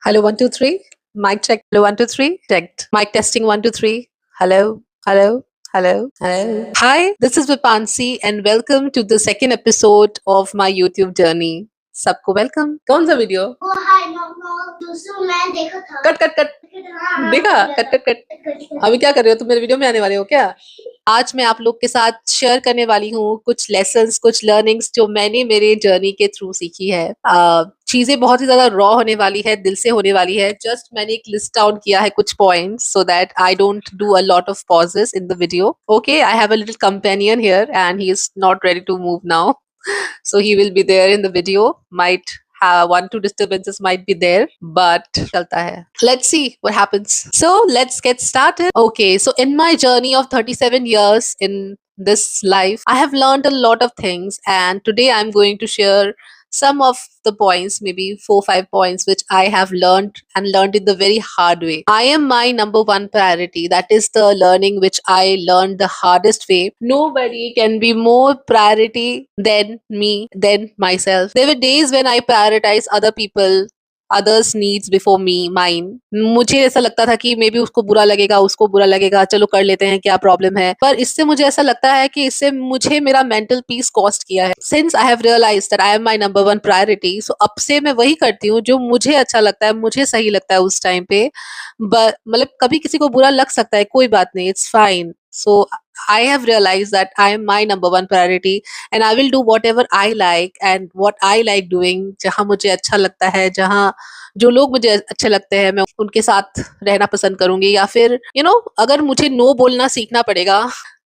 Hello, 1, 2, 3. Mic check. Hello, 1, 2, 3. Checked. Mic testing. 1, 2, 3. Hello, hello, hello, hello. Hi, this is Vipansi, and welcome to the second episode of my YouTube journey. सबको welcome. कौन सा video? वो hi no दूसरा मैं देखा था। Cut cut cut हाँ, देखा? Cut cut cut. अभी क्या कर रहे हो तुम? मेरे वीडियो में आने वाले हो क्या? आज मैं आप लोग के साथ शेयर करने वाली हूँ कुछ लेसन्स, कुछ लर्निंग्स जो मैंने मेरे जर्नी के थ्रू सीखी है। चीजें बहुत ही ज्यादा रॉ होने वाली है, दिल से होने वाली है। जस्ट मैंने एक लिस्ट डाउन किया है कुछ points so that I don't do a lot of pauses in the video. Okay, I have a little companion here and he is not ready to move now, so he will be there in the video. Might have 1, 2 disturbances might be there, but chalta hai. Let's see what happens. So let's get started. Okay, so in my journey of 37 years in this life, I have learned a lot of things, and today I'm going to share some of the points, maybe 4, 5 points, which I have learned and learned in the very hard way. I am my number one priority. That is the learning which I learned the hardest way. Nobody can be more priority than me, than myself. There were days when I prioritize other people, others needs before me mine. मुझे ऐसा लगता था कि may be उसको बुरा लगेगा, उसको बुरा लगेगा, चलो कर लेते हैं, क्या प्रॉब्लम है। पर इससे मुझे ऐसा लगता है कि इससे मुझे मेरा मेंटल पीस कॉस्ट किया है। Since I have realized that I am my number one priority, so अब से मैं वही करती हूँ जो मुझे अच्छा लगता है, मुझे सही लगता है उस टाइम पे। मतलब कभी किसी को बुरा लग सकता है, कोई बात नहीं, it's fine. So I have realized that I am my number one priority and I will do whatever I like and what I like doing। जहाँ मुझे अच्छा लगता है, जहाँ जो लोग मुझे अच्छे लगते हैं, मैं उनके साथ रहना पसंद करूंगी। या फिर अगर मुझे नो बोलना सीखना पड़ेगा।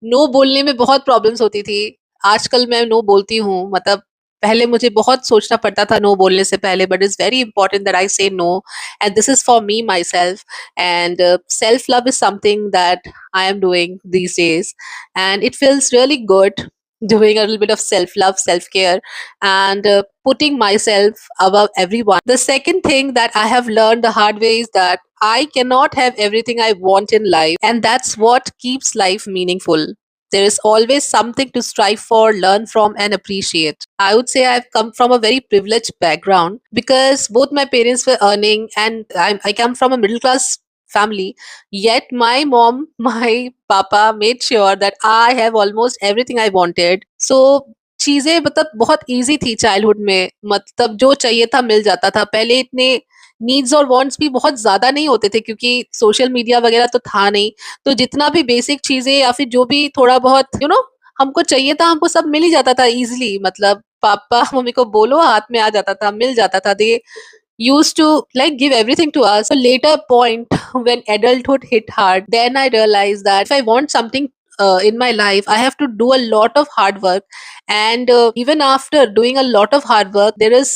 नो बोलने में बहुत प्रॉब्लम्स होती थी। आजकल मैं नो बोलती हूँ। मतलब पहले मुझे बहुत सोचना पड़ता था नो बोलने से पहले, but it's very important that I say no, and this is for me myself. And self love is something that I am doing these days, and it feels really good doing a little bit of self love, self care, and putting myself above everyone. The second thing that I have learned the hard way is that I cannot have everything I want in life, and that's what keeps life meaningful. There is always something to strive for, learn from, and appreciate. I would say I've come from a very privileged background because both my parents were earning, and I come from a middle class family. Yet my mom, my papa made sure that I have almost everything I wanted. So चीजें मतलब बहुत easy थी childhood में। मतलब जो चाहिए था मिल जाता था। पहले इतने नीड्स और वांट्स भी बहुत ज्यादा नहीं होते थे क्योंकि सोशल मीडिया वगैरह तो था नहीं। तो जितना भी बेसिक चीजें या फिर जो भी थोड़ा बहुत हमको चाहिए था, हमको सब मिल ही जाता था इजिली। मतलब पापा मम्मी को बोलो, हाथ में आ जाता था, मिल जाता था। दे used to like give everything to us. So later point when adulthood hit hard, then I realized that if I want something in my life, I have to do a lot of hard work. And even after doing a lot of hard work, there is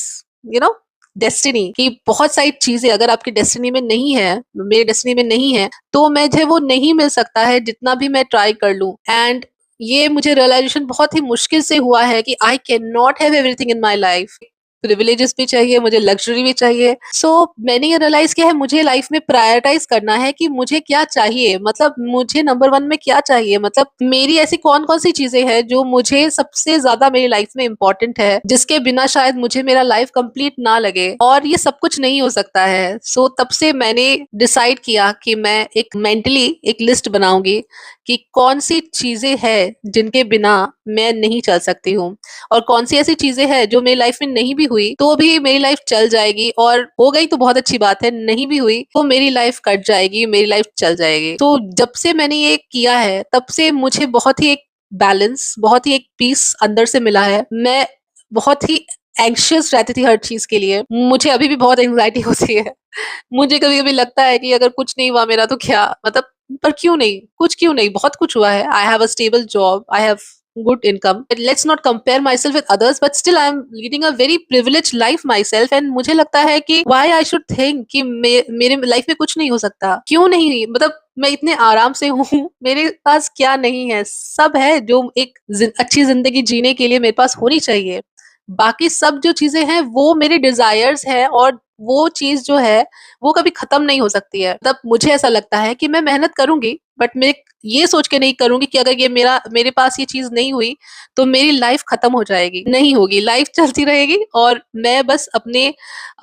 destiny कि बहुत सारी चीजें अगर आपकी destiny में नहीं है, मेरी डेस्टिनी में नहीं है, तो मुझे वो नहीं मिल सकता है जितना भी मैं ट्राई कर लूं। एंड ये मुझे रियलाइजेशन बहुत ही मुश्किल से हुआ है कि I can not have everything in my life. Privileges भी चाहिए, मुझे लग्जरी भी चाहिए। सो मैंने ये रियलाइज किया है मुझे लाइफ में प्रायोरिटाइज करना है कि मुझे क्या चाहिए। मतलब मुझे नंबर वन में क्या चाहिए, मतलब मेरी ऐसी कौन कौन सी चीजें हैं जो मुझे सबसे ज्यादा मेरी लाइफ में इंपॉर्टेंट है, जिसके बिना शायद मुझे मेरा लाइफ कंप्लीट ना लगे। और ये सब कुछ नहीं हो सकता है। सो तब से मैंने डिसाइड किया कि मैं एक मेंटली एक लिस्ट बनाऊंगी कि कौन सी चीजें हैं जिनके बिना मैं नहीं चल सकती हूँ, और कौन सी ऐसी चीजें हैं जो मेरी लाइफ में नहीं भी हुई तो भी मेरी लाइफ चल जाएगी, और हो गई तो बहुत अच्छी बात है, नहीं भी हुई तो मेरी लाइफ कट जाएगी, मेरी लाइफ चल जाएगी। तो जब से मैंने ये किया है तब से मुझे बहुत ही एक बैलेंस, बहुत ही एक पीस अंदर से मिला है। मैं बहुत ही एंग्शियस रहती थी हर चीज के लिए। मुझे अभी भी बहुत एंग्जाइटी होती है। मुझे कभी कभी लगता है कि अगर कुछ नहीं हुआ मेरा तो क्या, मतलब पर क्यों नहीं, कुछ क्यों नहीं, बहुत कुछ हुआ है। आई have a stable job, I have good income. But let's not compare myself with others, but still I am leading a very privileged life myself, and मुझे लगता है कि why I should think कि मेरे लाइफ में कुछ नहीं हो सकता, क्यों नहीं। मतलब मैं इतने आराम से हूँ, मेरे पास क्या नहीं है, सब है जो एक अच्छी जिंदगी जीने के लिए मेरे पास होनी चाहिए। बाकी सब जो चीजें हैं वो मेरे डिजायर्स हैं, और वो चीज जो है वो कभी खत्म नहीं हो सकती है। तब मुझे ऐसा लगता है कि मैं मेहनत करूंगी, बट मेरे ये सोच के नहीं करूंगी कि अगर ये मेरे पास ये चीज नहीं हुई तो मेरी लाइफ खत्म हो जाएगी। नहीं होगी, लाइफ चलती रहेगी और मैं बस अपने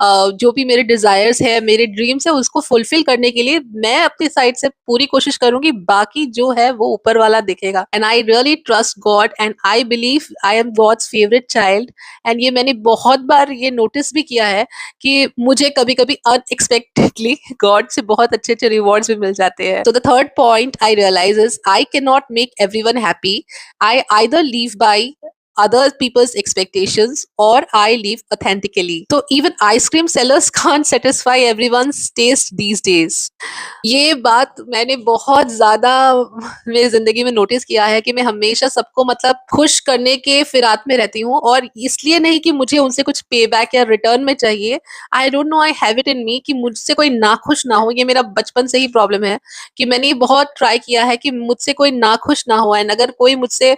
जो भी मेरे डिजायर्स है, मेरे ड्रीम्स है, उसको फुलफिल करने के लिए मैं अपनी साइड से पूरी कोशिश करूंगी। बाकी जो है वो ऊपर वाला देखेगा। And I really trust God and I believe I am God's favourite child. And ये मैंने बहुत बार ये नोटिस भी किया है कि मुझे कभी कभी अनएक्सपेक्टेडली गॉड से बहुत अच्छे अच्छे रिवॉर्ड्स भी मिल जाते हैं। So the third point I realize is I cannot make everyone happy. I either live by other people's expectations or I live authentically. So even ice cream sellers can't satisfy everyone's taste these days. ये बात मैंने बहुत ज्यादा मेरी जिंदगी में notice किया है कि मैं हमेशा सबको मतलब खुश करने के फिराक में रहती हूँ, और इसलिए नहीं कि मुझे उनसे कुछ पे बैक या रिटर्न में चाहिए। I don't know, I have it in me कि मुझसे कोई नाखुश ना हो। ये मेरा बचपन से ही प्रॉब्लम है कि मैंने ये बहुत ट्राई किया है कि मुझसे कोई नाखुश ना हो। एंड अगर कोई मुझसे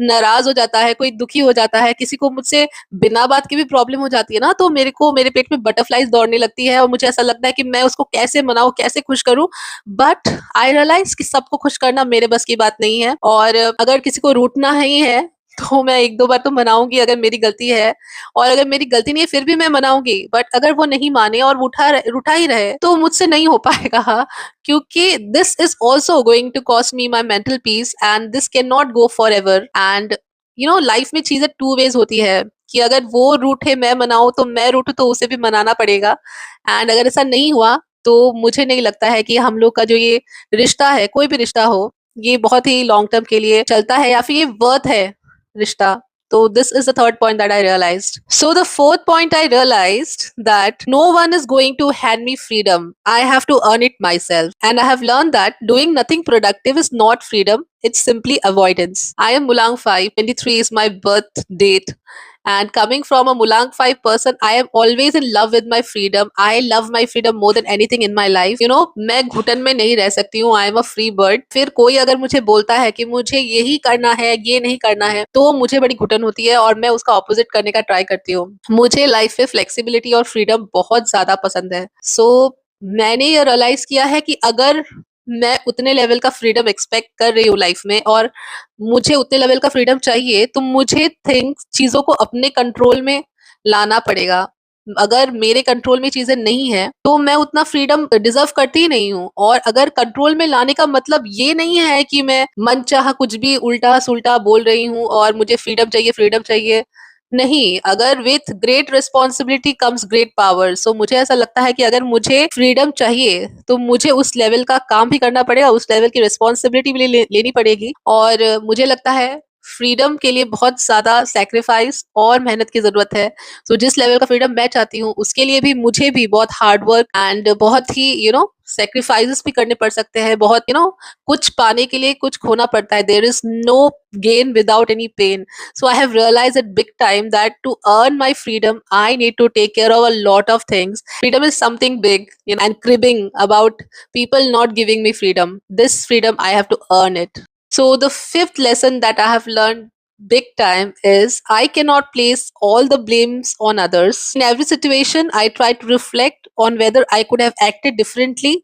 नाराज हो जाता है, कोई दुखी हो जाता है, किसी को मुझसे बिना बात की भी प्रॉब्लम हो जाती है ना, तो मेरे पेट में बटरफ्लाईज दौड़ने लगती है और मुझे ऐसा लगता है कि मैं उसको कैसे मनाऊं, कैसे खुश करूं। बट आई रियलाइज कि सबको खुश करना मेरे बस की बात नहीं है, और अगर किसी को रूठना ही है तो मैं एक दो बार तो मनाऊंगी अगर मेरी गलती है, और अगर मेरी गलती नहीं है फिर भी मैं मनाऊंगी। बट अगर वो नहीं माने और रूठा ही रहे तो मुझसे नहीं हो पाएगा, क्योंकि this is also going to cost me my mental peace and this can not go forever. And life में चीजें टू वेज होती है कि अगर वो रूठे मैं मनाऊं तो मैं रूठू तो उसे भी मनाना पड़ेगा। एंड अगर ऐसा नहीं हुआ तो मुझे नहीं लगता है कि हम लोग का जो ये रिश्ता है, कोई भी रिश्ता हो, ये बहुत ही लॉन्ग टर्म के लिए चलता है या फिर ये वर्थ है रिश्ता। So this is the third point that I realized. So the fourth point I realized that no one is going to hand me freedom. I have to earn it myself. And I have learned that doing nothing productive is not freedom. It's simply avoidance. I am Mulang 5. 23 is my birth date. And coming from a Mulang 5 person, I am always in love with my freedom. I love my freedom more than anything in my life. मैं घुटन में नहीं रह सकती हूँ। I am a free bird. फिर कोई अगर मुझे बोलता है कि मुझे यही करना है, ये नहीं करना है, तो मुझे बड़ी घुटन होती है और मैं उसका ऑपोजिट करने का ट्राई करती हूँ। मुझे लाइफ में फ्लेक्सिबिलिटी और फ्रीडम बहुत ज्यादा पसंद है। मैंने ये रियलाइज किया है कि अगर मैं उतने लेवल का फ्रीडम एक्सपेक्ट कर रही हूँ लाइफ में, और मुझे उतने लेवल का फ्रीडम चाहिए, तो मुझे चीजों को अपने कंट्रोल में लाना पड़ेगा। अगर मेरे कंट्रोल में चीजें नहीं है तो मैं उतना फ्रीडम डिजर्व करती ही नहीं हूँ। और अगर कंट्रोल में लाने का मतलब ये नहीं है कि मैं मनचाहा कुछ भी उल्टा सुल्टा बोल रही हूँ और मुझे फ्रीडम चाहिए। नहीं, अगर with great responsibility comes great power. So मुझे ऐसा लगता है कि अगर मुझे फ्रीडम चाहिए तो मुझे उस लेवल का काम भी करना पड़ेगा, उस लेवल की रिस्पॉन्सिबिलिटी भी लेनी पड़ेगी। और मुझे लगता है फ्रीडम के लिए बहुत ज्यादा सेक्रीफाइस और मेहनत की जरूरत है। जिस लेवल का फ्रीडम मैं चाहती हूँ उसके लिए भी मुझे भी बहुत हार्ड वर्क एंड बहुत ही सेक्रीफाइसेस भी करने पड़ सकते हैं। बहुत कुछ पाने के लिए कुछ खोना पड़ता है। There is no gain without any pain. So I have realized at big time that to earn my freedom, I need to take care of a lot of things. Freedom is something big, and cribbing about people not giving me freedom. This freedom, I have to earn it. So the fifth lesson that I have learned big time is I cannot place all the blames on others. In every situation, I try to reflect on whether I could have acted differently,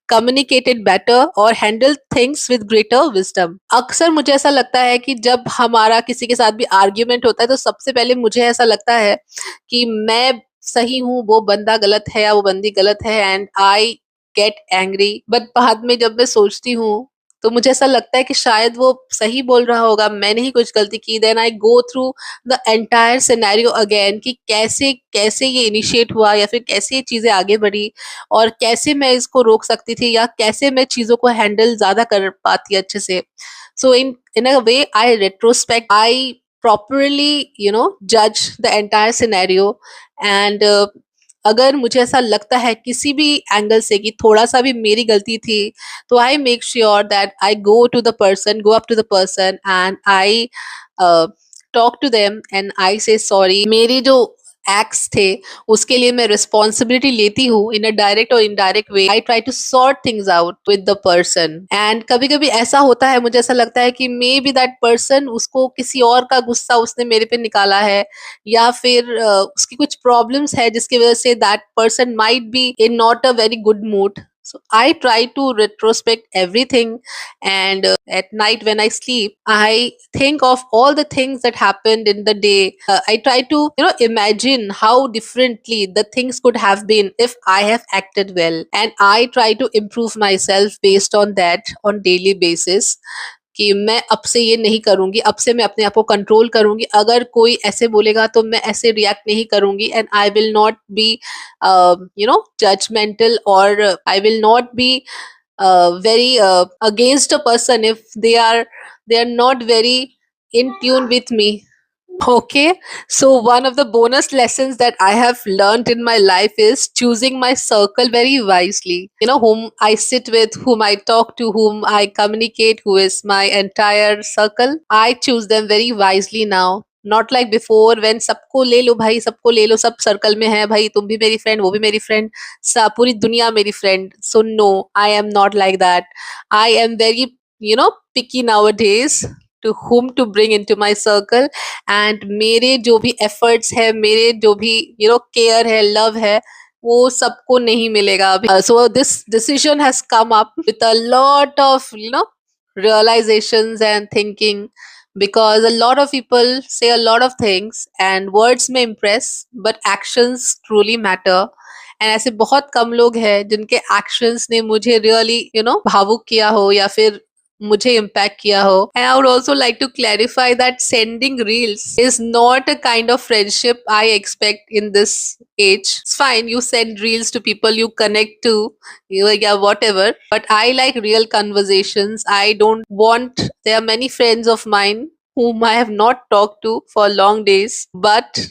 communicated better और handle things with greater wisdom. अक्सर मुझे ऐसा लगता है कि जब हमारा किसी के साथ भी आर्ग्यूमेंट होता है तो सबसे पहले मुझे ऐसा लगता है कि मैं सही हूँ, वो बंदा गलत है या वो बंदी गलत है, and I get angry. But बाद में जब मैं सोचती हूँ तो मुझे ऐसा लगता है कि शायद वो सही बोल रहा होगा, मैंने ही कुछ गलती की। Then I go through the entire scenario again कि कैसे कैसे ये इनिशिएट हुआ या फिर कैसे ये चीजें आगे बढ़ी और कैसे मैं इसको रोक सकती थी या कैसे मैं चीजों को हैंडल ज्यादा कर पाती अच्छे से। So in a way I retrospect, I properly judge the entire scenario, and अगर मुझे ऐसा लगता है किसी भी एंगल से कि थोड़ा सा भी मेरी गलती थी, तो I make sure that I go up to the person and I talk to them and I say sorry. मेरी जो एक्ट्स थे उसके लिए मैं रिस्पॉन्सिबिलिटी लेती हूँ इन अ डायरेक्ट और indirect way. I try to sort things out with the person. And कभी कभी ऐसा होता है, मुझे ऐसा लगता है कि मे बी दैट पर्सन, उसको किसी और का गुस्सा उसने मेरे पे निकाला है, या फिर उसकी कुछ प्रॉब्लम्स है जिसकी वजह say that person might be in not a very good mood. So I try to retrospect everything, and at night when I sleep, I think of all the things that happened in the day. I try to, imagine how differently the things could have been if I have acted well, and I try to improve myself based on that on daily basis. कि मैं अब से ये नहीं करूँगी, अब से मैं अपने आप को कंट्रोल करूँगी, अगर कोई ऐसे बोलेगा तो मैं ऐसे रिएक्ट नहीं करूँगी, and I will not be judgmental, or I will not be very against a person if they are not very in tune with me. Okay, so one of the bonus lessons that I have learned in my life is choosing my circle very wisely. Whom I sit with, whom I talk to, whom I communicate, who is my entire circle. I choose them very wisely now. Not like before when सबको ले लो भाई, सबको ले लो, सब circle में है भाई, तुम भी मेरी फ्रेंड, वो भी मेरी फ्रेंड, पूरी दुनिया मेरी friend. So no, I am not like that. I am very, picky nowadays to whom to bring into my circle. And मेरे जो भी एफर्ट्स है, मेरे जो भी केयर है, लव है, वो सबको नहीं मिलेगा अभी. So this decision has come up with a lot of realizations and thinking, because a lot of people say a lot of things and words may impress but actions truly matter. And ऐसे बहुत कम लोग हैं जिनके actions ने मुझे really भावुक किया हो या फिर मुझे इम्पैक्ट किया हो. And I would also like to clarify that sending reels is not a kind of friendship I expect in this age. It's fine, you send reels to people you connect to, yeah, whatever, but I like real conversations. I don't want, there are many friends of mine whom I have not talked to for long days, but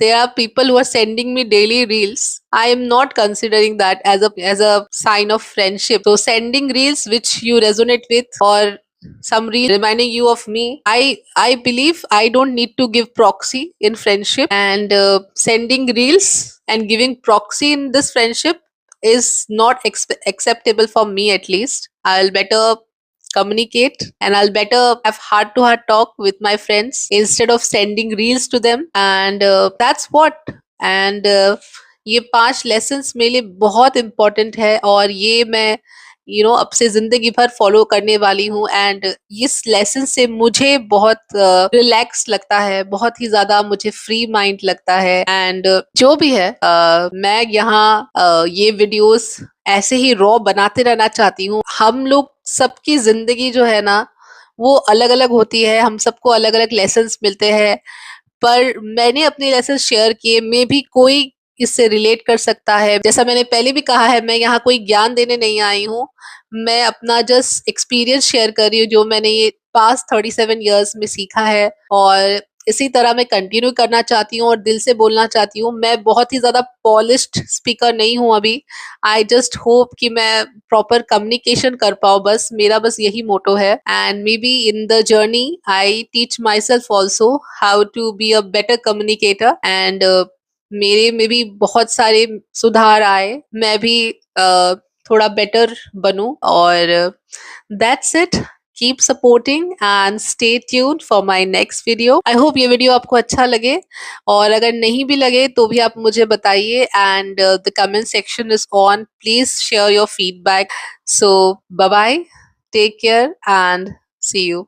there are people who are sending me daily reels. I am not considering that as a sign of friendship. So sending reels which you resonate with, or some reel reminding you of me, I believe I don't need to give proxy in friendship, and sending reels and giving proxy in this friendship is not acceptable for me, at least. I'll better communicate, and I'll better have heart to heart talk with my friends instead of sending reels to them. And that's what. And ये 5 lessons मेरे लिए बहुत important है, और ये मैं अब से जिंदगी भर फॉलो करने वाली हूँ. एंड इस लेसन से मुझे बहुत रिलैक्स लगता है, बहुत ही ज्यादा मुझे फ्री माइंड लगता है. एंड जो भी है, मैं यहाँ ये वीडियोस ऐसे ही रॉ बनाते रहना चाहती हूँ. हम लोग सबकी जिंदगी जो है ना, वो अलग अलग होती है, हम सबको अलग अलग लेसन्स मिलते हैं, पर मैंने अपने लेसन शेयर किए, मे भी कोई इससे रिलेट कर सकता है. जैसा मैंने पहले भी कहा है, मैं यहाँ कोई ज्ञान देने नहीं आई हूँ, मैं अपना जस्ट एक्सपीरियंस शेयर कर रही हूँ जो मैंने ये पास्ट 37 इयर्स में सीखा है, और इसी तरह मैं कंटिन्यू करना चाहती हूँ और दिल से बोलना चाहती हूँ. मैं बहुत ही ज्यादा पॉलिश्ड स्पीकर नहीं हूँ अभी. आई जस्ट होप कि मैं प्रॉपर कम्युनिकेशन कर पाऊँ, बस मेरा बस यही मोटो है. And maybe in the journey I teach myself also how to be a better communicator. And मेरे में भी बहुत सारे सुधार आए, मैं भी थोड़ा बेटर बनूं. और that's it. Keep supporting and stay tuned for my next video. I hope ये वीडियो आपको अच्छा लगे, और अगर नहीं भी लगे तो भी आप मुझे बताइए. And the comment section is on. Please share your feedback. So bye bye, take care and see you.